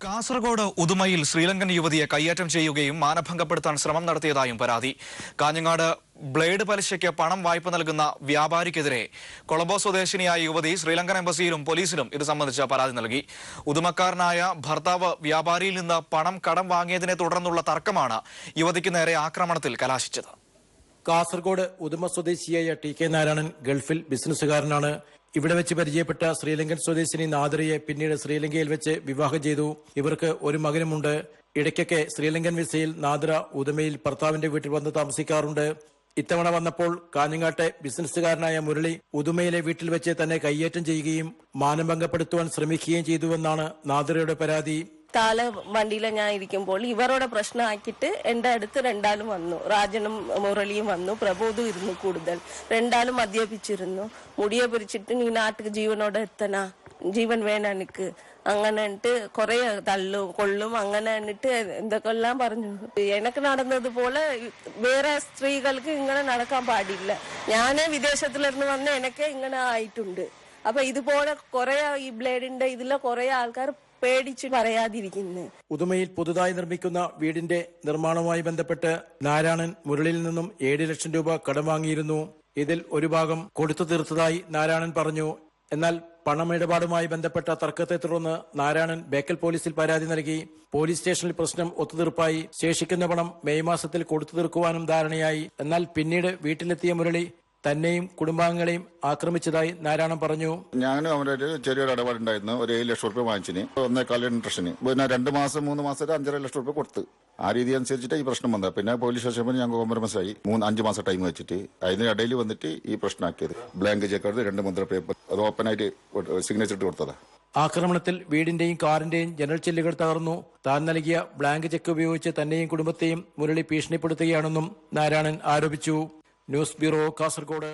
കാസർഗോഡ് ഉദുമയിൽ ശ്രീലങ്കൻ യുവതിയെ കയ്യേറ്റം ചെയ്യുകയും മാനഭംഗപ്പെടുത്താൻ ശ്രമം നടത്തിയതായും പരാതി. കാഞ്ഞങ്ങാട് ബ്ലേഡ് പലിശയ്ക്ക് പണം വായ്പ നൽകുന്ന വ്യാപാരിക്കെതിരെ കൊളംബോ സ്വദേശിനിയായ യുവതി ശ്രീലങ്കൻ എംബസിയിലും പോലീസിലും ഇത് സംബന്ധിച്ച പരാതി നൽകി. ഉദുമക്കാരനായ ഭർത്താവ് വ്യാപാരിയിൽ നിന്ന് പണം കടം വാങ്ങിയതിനെ തുടർന്നുള്ള തർക്കമാണ് യുവതിക്ക് നേരെ ആക്രമണത്തിൽ കലാശിച്ചത്. കാസർഗോഡ് ഉദുമ സ്വദേശിയായ ടി.കെ. നാരായണൻ ഗൾഫിൽ ബിസിനസ്സുകാരനാണ്. ഇവിടെ വെച്ച് പരിചയപ്പെട്ട ശ്രീലങ്കൻ സ്വദേശിനി നാദിറയെ പിന്നീട് ശ്രീലങ്കയിൽ വെച്ച് വിവാഹം ചെയ്തു. ഇവർക്ക് ഒരു മകനുമുണ്ട്. ഇടയ്ക്കൊക്കെ ശ്രീലങ്കൻ വിസയിൽ നാദിറ ഉദുമയിൽ ഭർത്താവിന്റെ വീട്ടിൽ വന്ന് താമസിക്കാറുണ്ട്. ഇത്തവണ വന്നപ്പോൾ കാഞ്ഞങ്ങാട്ടെ ബിസിനസ്സുകാരനായ മുരളി ഉദുമയിലെ വീട്ടിൽ വെച്ച് തന്നെ കയ്യേറ്റം ചെയ്യുകയും മാനഭംഗപ്പെടുത്തുവാൻ ശ്രമിക്കുകയും ചെയ്തുവെന്നാണ് നാദിറയുടെ പരാതി. താഴെ വണ്ടിയിൽ ഞാൻ ഇരിക്കുമ്പോൾ ഇവരോട് പ്രശ്നമാക്കിയിട്ട് എൻ്റെ അടുത്ത് രണ്ടാളും വന്നു. രാജനും മുരളിയും വന്നു. പ്രബോധം ഇരുന്നു. കൂടുതൽ രണ്ടാളും മദ്യപിച്ചിരുന്നു. മുടിയെ പിടിച്ചിട്ട് നീ നാട്ടിൽ ജീവനോടെ എത്തണ, ജീവൻ വേണം എനിക്ക്, അങ്ങനെ കുറെ കൊള്ളും അങ്ങനെ എന്തൊക്കെല്ലാം പറഞ്ഞു. എനിക്ക് നടന്നതുപോലെ വേറെ സ്ത്രീകൾക്ക് ഇങ്ങനെ നടക്കാൻ പാടില്ല. ഞാനേ വിദേശത്തിലിരുന്ന് വന്ന് എനിക്ക് ഇങ്ങനെ ആയിട്ടുണ്ട്. അപ്പൊ ഇതുപോലെ കുറെ ഈ ബ്ലേഡിന്റെ ഇതിലെ കുറെ ആൾക്കാർ പേടിച്ച് പറയാതിരിക്കുന്നു. ഉദുമയിൽ പുതുതായി നിർമ്മിക്കുന്ന വീടിന്റെ നിർമ്മാണവുമായി ബന്ധപ്പെട്ട് നാരായണൻ മുരളിയിൽ നിന്നും 7 ലക്ഷം രൂപ കടം വാങ്ങിയിരുന്നു. ഇതിൽ ഒരു ഭാഗം കൊടുത്തു തീർത്തതായി നാരായണൻ പറഞ്ഞു. എന്നാൽ പണമിടപാടുമായി ബന്ധപ്പെട്ട തർക്കത്തെ തുടർന്ന് നാരായണൻ ബേക്കൽ പോലീസിൽ പരാതി നൽകി. പോലീസ് സ്റ്റേഷനിൽ പ്രശ്നം ഒത്തുതീർപ്പായി. ശേഷിക്കുന്ന പണം മെയ് മാസത്തിൽ കൊടുത്തു തീർക്കുവാനും ധാരണയായി. എന്നാൽ പിന്നീട് വീട്ടിലെത്തിയ മുരളി തന്നെയും കുടുംബാംഗങ്ങളെയും ആക്രമിച്ചതായി നാരായണൻ പറഞ്ഞു. ഞാനും അവരുടെ ചെറിയൊരു ഇടപാടുണ്ടായിരുന്നു. ഒരു 7 ലക്ഷം രൂപ വാങ്ങിച്ചിന്, 1.25 ഇൻട്രസ്റ്റിന്. പിന്നെ 2 മാസം 3 മാസം 5.5 ലക്ഷം രൂപ കൊടുത്ത്. ആ രീതി അനുസരിച്ചിട്ട് ഈ പ്രശ്നം വന്നത്. പിന്നെ പോലീസ് സ്റ്റേഷനിൽ ഞങ്ങൾ കോംപ്രമൈസ് ആയി 5 മാസം ടൈം വെച്ചിട്ട് അതിനിടയിൽ വന്നിട്ട് ഈ പ്രശ്നമാക്കിയത്. ബ്ലാങ്ക് ചെക്ക് എടുത്ത് 2 മുദ്ര പേപ്പർ അത് ഓപ്പണായിട്ട് സിഗ്നേച്ചർ ഇട്ട് കൊടുത്തതാ. ആക്രമണത്തിൽ വീടിന്റെയും കാറിന്റെയും ജനൽ ചില്ലുകൾ തകർന്നു. താൻ നൽകിയ ബ്ലാങ്ക് ചെക്ക് ഉപയോഗിച്ച് തന്നെയും കുടുംബത്തെയും മുരളി ഭീഷണിപ്പെടുത്തുകയാണെന്നും നാരായണൻ ആരോപിച്ചു. News bureau, Kasaragod.